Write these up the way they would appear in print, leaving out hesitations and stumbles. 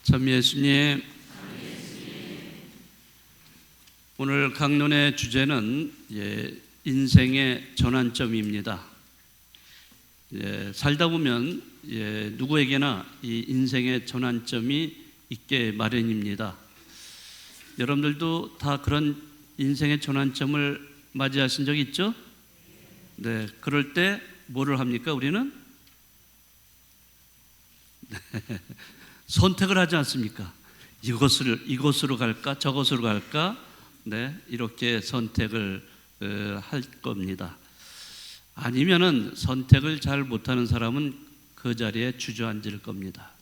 참 예수님, 오늘 강론의 주제는 인생의 전환점입니다. 살다 보면 누구에게나 이 인생의 전환점이 있게 마련입니다. 여러분들도 다 그런 인생의 전환점을 맞이하신 적 있죠? 네, 그럴 때 뭐를 합니까? 우리는 선택을 하지 않습니까? 이곳으로 갈까? 저곳으로 갈까? 네, 이렇게 선택을 할 겁니다. 아니면은 선택을 잘 못하는 사람은 그 자리에 주저앉을 겁니다.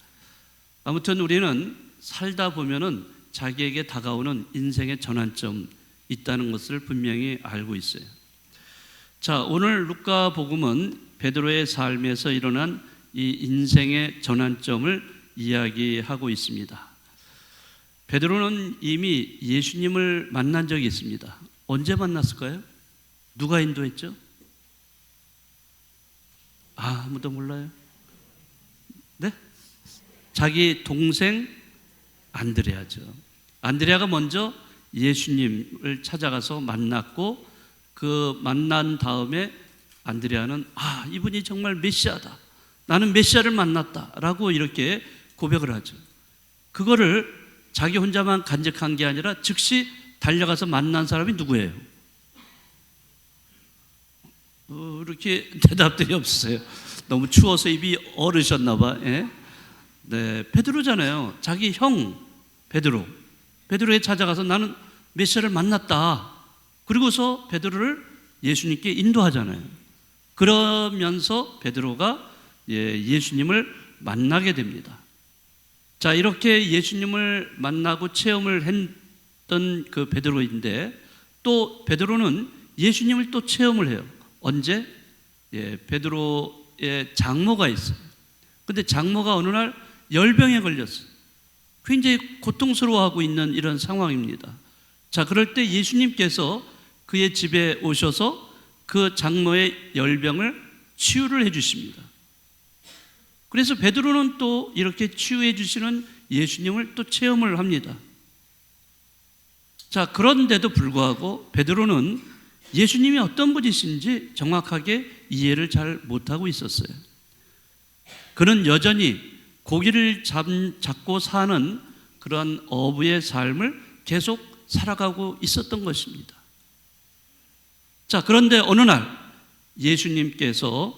아무튼 우리는 살다 보면은 자기에게 다가오는 인생의 전환점 있다는 것을 분명히 알고 있어요. 자, 오늘 루카 복음은 베드로의 삶에서 일어난 이 인생의 전환점을 이야기하고 있습니다. 베드로는 이미 예수님을 만난 적이 있습니다. 언제 만났을까요? 누가 인도했죠? 아무도 몰라요? 네? 자기 동생 안드레아죠. 안드레아가 먼저 예수님을 찾아가서 만났고, 그 만난 다음에 안드레아는 이분이 정말 메시아다, 나는 메시아를 만났다 라고 이렇게 고백을 하죠. 그거를 자기 혼자만 간직한 게 아니라 즉시 달려가서 만난 사람이 누구예요? 이렇게 대답들이 없으세요. 너무 추워서 입이 얼으셨나 봐. 네, 베드로잖아요. 자기 형 베드로에 찾아가서 나는 메시아를 만났다. 그리고서 베드로를 예수님께 인도하잖아요. 그러면서 베드로가 예수님을 만나게 됩니다. 자, 이렇게 예수님을 만나고 체험을 했던 그 베드로인데, 또 베드로는 예수님을 또 체험을 해요. 언제? 베드로의 장모가 있어요. 근데 장모가 어느 날 열병에 걸렸어요. 굉장히 고통스러워하고 있는 이런 상황입니다. 자, 그럴 때 예수님께서 그의 집에 오셔서 그 장모의 열병을 치유를 해 주십니다. 그래서 베드로는 또 이렇게 치유해 주시는 예수님을 또 체험을 합니다. 자, 그런데도 불구하고 베드로는 예수님이 어떤 분이신지 정확하게 이해를 잘 못하고 있었어요. 그는 여전히 고기를 잡고 사는 그런 어부의 삶을 계속 살아가고 있었던 것입니다. 자, 그런데 어느 날 예수님께서는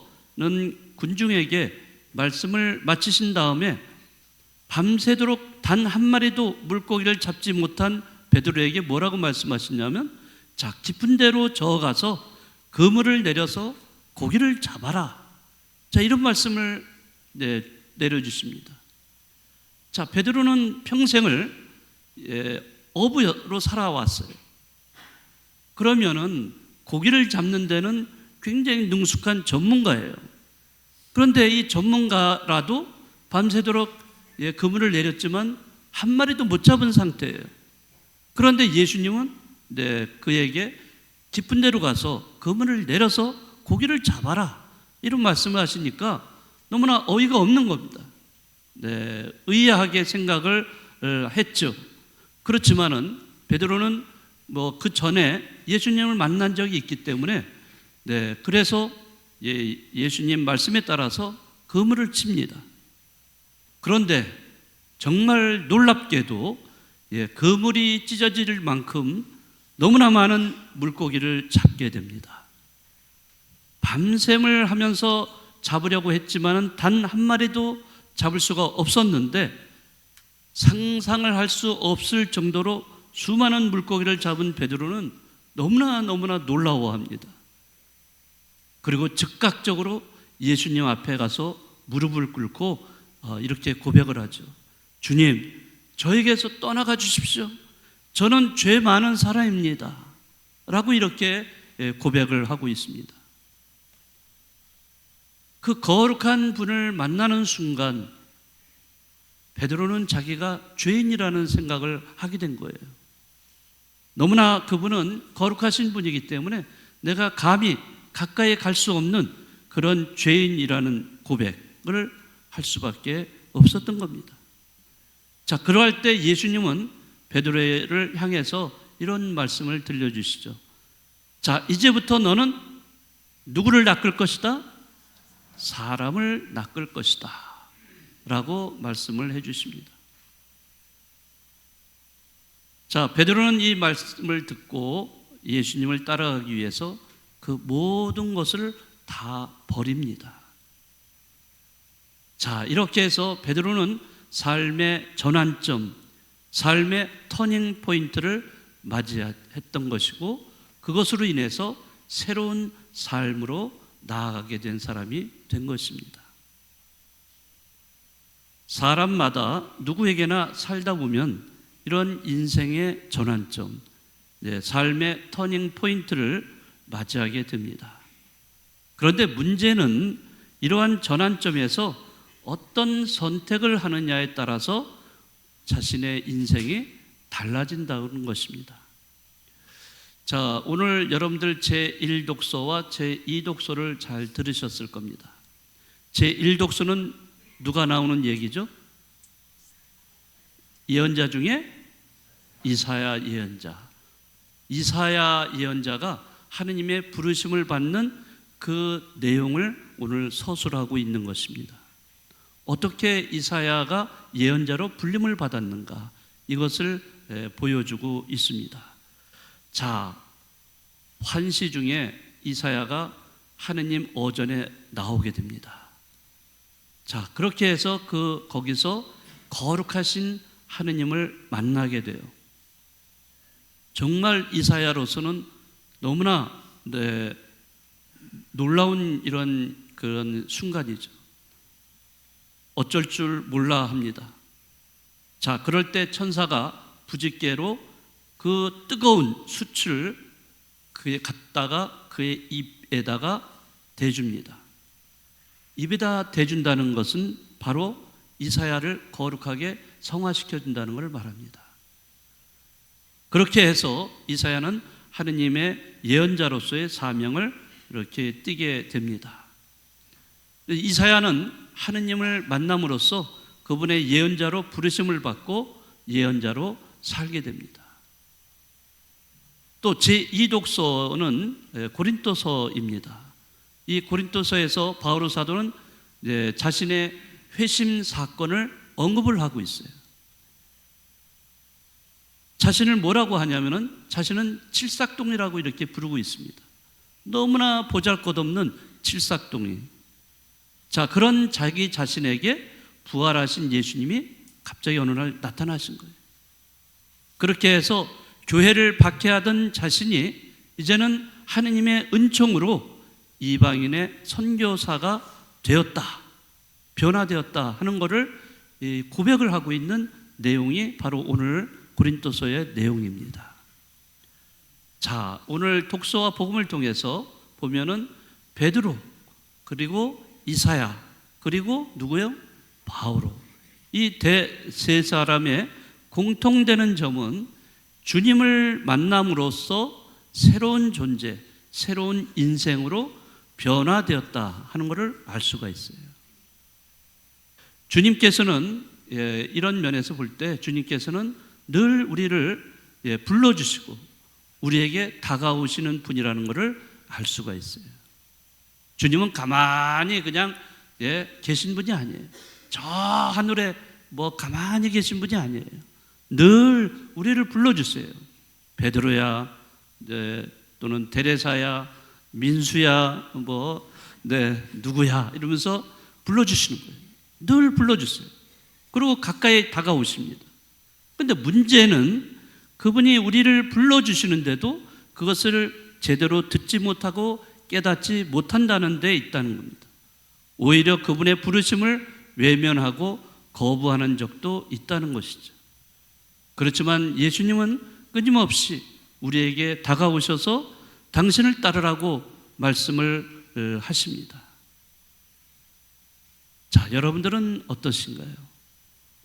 군중에게 말씀을 마치신 다음에 밤새도록 단 한 마리도 물고기를 잡지 못한 베드로에게 뭐라고 말씀하시냐면, 자, 깊은 데로 저어가서 그물을 내려서 고기를 잡아라. 자, 이런 말씀을 내려주십니다. 자, 베드로는 평생을 어부로 살아왔어요. 그러면은 고기를 잡는 데는 굉장히 능숙한 전문가예요. 그런데 이 전문가라도 밤새도록 그물을 내렸지만 한 마리도 못 잡은 상태예요. 그런데 예수님은 그에게 깊은 데로 가서 그물을 내려서 고기를 잡아라, 이런 말씀을 하시니까 너무나 어이가 없는 겁니다. 의아하게 생각을 했죠. 그렇지만은 베드로는 그 전에 예수님을 만난 적이 있기 때문에 그래서 예수님 말씀에 따라서 그물을 칩니다. 그런데 정말 놀랍게도 그물이 찢어질 만큼 너무나 많은 물고기를 잡게 됩니다. 밤샘을 하면서 잡으려고 했지만 단 한 마리도 잡을 수가 없었는데, 상상을 할 수 없을 정도로 수많은 물고기를 잡은 베드로는 너무나 놀라워합니다. 그리고 즉각적으로 예수님 앞에 가서 무릎을 꿇고 이렇게 고백을 하죠. 주님, 저에게서 떠나가 주십시오. 저는 죄 많은 사람입니다. 라고 이렇게 고백을 하고 있습니다. 그 거룩한 분을 만나는 순간 베드로는 자기가 죄인이라는 생각을 하게 된 거예요. 너무나 그분은 거룩하신 분이기 때문에 내가 감히 가까이 갈 수 없는 그런 죄인이라는 고백을 할 수밖에 없었던 겁니다. 자, 그러할 때 예수님은 베드로를 향해서 이런 말씀을 들려주시죠. 자, 이제부터 너는 누구를 낚을 것이다? 사람을 낚을 것이다 라고 말씀을 해주십니다. 자, 베드로는 이 말씀을 듣고 예수님을 따라가기 위해서 그 모든 것을 다 버립니다. 자, 이렇게 해서 베드로는 삶의 전환점, 삶의 터닝 포인트를 맞이했던 것이고, 그것으로 인해서 새로운 삶으로 나아가게 된 사람이 된 것입니다. 사람마다 누구에게나 살다 보면 이런 인생의 전환점, 삶의 터닝 포인트를 맞이하게 됩니다. 그런데 문제는 이러한 전환점에서 어떤 선택을 하느냐에 따라서 자신의 인생이 달라진다는 것입니다. 자, 오늘 여러분들 제1독서와 제2독서를 잘 들으셨을 겁니다. 제1독서는 누가 나오는 얘기죠? 예언자 중에 이사야 예언자. 이사야 예언자가 하느님의 부르심을 받는 그 내용을 오늘 서술하고 있는 것입니다. 어떻게 이사야가 예언자로 불림을 받았는가, 이것을 보여주고 있습니다. 자, 환시 중에 이사야가 하느님 어전에 나오게 됩니다. 자, 그렇게 해서 거기서 거룩하신 하느님을 만나게 돼요. 정말 이사야로서는 너무나 놀라운 그런 순간이죠. 어쩔 줄 몰라 합니다. 자, 그럴 때 천사가 부짓개로 그 뜨거운 숯을 그에 갖다가 그의 입에다가 대줍니다. 입에다 대준다는 것은 바로 이사야를 거룩하게 성화시켜준다는 것을 말합니다. 그렇게 해서 이사야는 하느님의 예언자로서의 사명을 이렇게 띠게 됩니다. 이사야는 하느님을 만남으로써 그분의 예언자로 부르심을 받고 예언자로 살게 됩니다. 또 제2독서는 고린도서입니다. 이 고린도서에서 바오로 사도는 자신의 회심 사건을 언급을 하고 있어요. 자신을 뭐라고 하냐면은 자신은 칠삭동이라고 이렇게 부르고 있습니다. 너무나 보잘것없는 칠삭동이. 자, 그런 자기 자신에게 부활하신 예수님이 갑자기 어느 날 나타나신 거예요. 그렇게 해서 교회를 박해하던 자신이 이제는 하느님의 은총으로 이방인의 선교사가 되었다, 변화되었다 하는 것을 고백을 하고 있는 내용이 바로 오늘 고린도서의 내용입니다. 자, 오늘 독서와 복음을 통해서 보면은 베드로, 그리고 이사야, 그리고 누구요? 바오로. 이 세 사람의 공통되는 점은 주님을 만남으로써 새로운 존재, 새로운 인생으로 변화되었다 하는 것을 알 수가 있어요. 주님께서는 이런 면에서 볼 때 주님께서는 늘 우리를 불러주시고 우리에게 다가오시는 분이라는 것을 알 수가 있어요. 주님은 가만히 그냥 계신 분이 아니에요. 저 하늘에 가만히 계신 분이 아니에요. 늘 우리를 불러주세요. 베드로야, 또는 데레사야, 민수야, 누구야 이러면서 불러주시는 거예요. 늘 불러주세요. 그리고 가까이 다가오십니다. 그런데 문제는 그분이 우리를 불러주시는데도 그것을 제대로 듣지 못하고 깨닫지 못한다는 데 있다는 겁니다. 오히려 그분의 부르심을 외면하고 거부하는 적도 있다는 것이죠. 그렇지만 예수님은 끊임없이 우리에게 다가오셔서 당신을 따르라고 말씀을 하십니다. 자, 여러분들은 어떠신가요?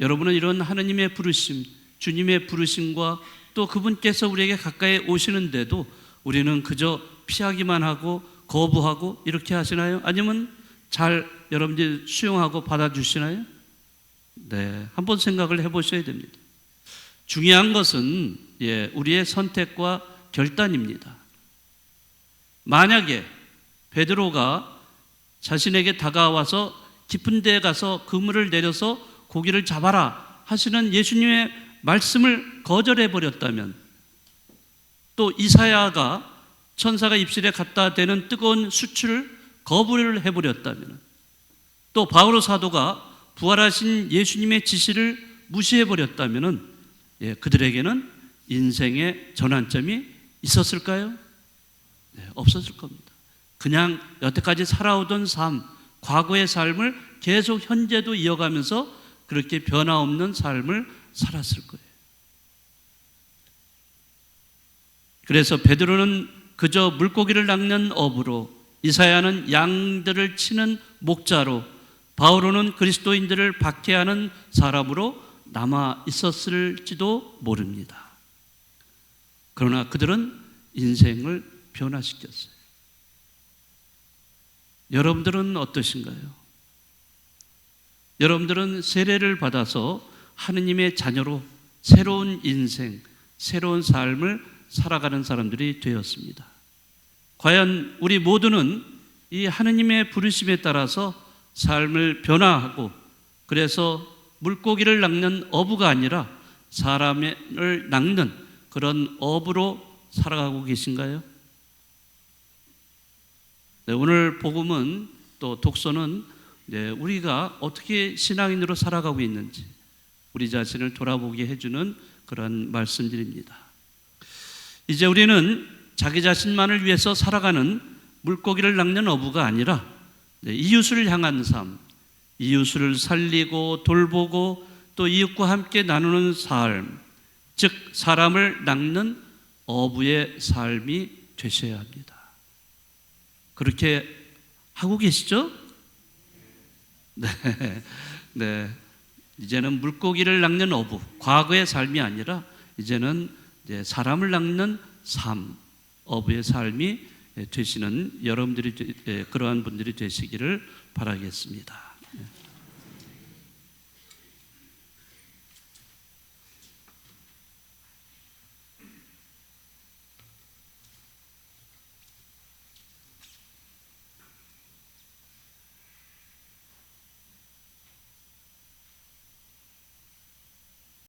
여러분은 이런 하느님의 부르심, 주님의 부르심과 또 그분께서 우리에게 가까이 오시는데도 우리는 그저 피하기만 하고 거부하고 이렇게 하시나요? 아니면 잘 여러분들이 수용하고 받아주시나요? 네, 한번 생각을 해보셔야 됩니다. 중요한 것은 우리의 선택과 결단입니다. 만약에 베드로가 자신에게 다가와서 깊은 데에 가서 그물을 내려서 고기를 잡아라 하시는 예수님의 말씀을 거절해 버렸다면, 또 이사야가 천사가 입술에 갖다 대는 뜨거운 수치를 거부를 해버렸다면, 또 바오로 사도가 부활하신 예수님의 지시를 무시해버렸다면 그들에게는 인생의 전환점이 있었을까요? 네, 없었을 겁니다. 그냥 여태까지 살아오던 삶, 과거의 삶을 계속 현재도 이어가면서 그렇게 변화없는 삶을 살았을 거예요. 그래서 베드로는 그저 물고기를 낚는 어부로, 이사야는 양들을 치는 목자로, 바오로는 그리스도인들을 박해하는 사람으로 남아 있었을지도 모릅니다. 그러나 그들은 인생을 변화시켰어요. 여러분들은 어떠신가요? 여러분들은 세례를 받아서 하느님의 자녀로 새로운 인생, 새로운 삶을 살아가는 사람들이 되었습니다. 과연 우리 모두는 이 하느님의 부르심에 따라서 삶을 변화하고, 그래서 물고기를 낚는 어부가 아니라 사람을 낚는 그런 어부로 살아가고 계신가요? 네, 오늘 복음은, 또 독서는 우리가 어떻게 신앙인으로 살아가고 있는지 우리 자신을 돌아보게 해주는 그런 말씀들입니다. 이제 우리는 자기 자신만을 위해서 살아가는 물고기를 낚는 어부가 아니라 이웃을 향한 삶, 이웃을 살리고 돌보고 또 이웃과 함께 나누는 삶, 즉 사람을 낚는 어부의 삶이 되셔야 합니다. 그렇게 하고 계시죠? 네. 이제는 물고기를 낚는 어부, 과거의 삶이 아니라 이제는 사람을 낚는 삶, 어부의 삶이 되시는 여러분들이, 그러한 분들이 되시기를 바라겠습니다.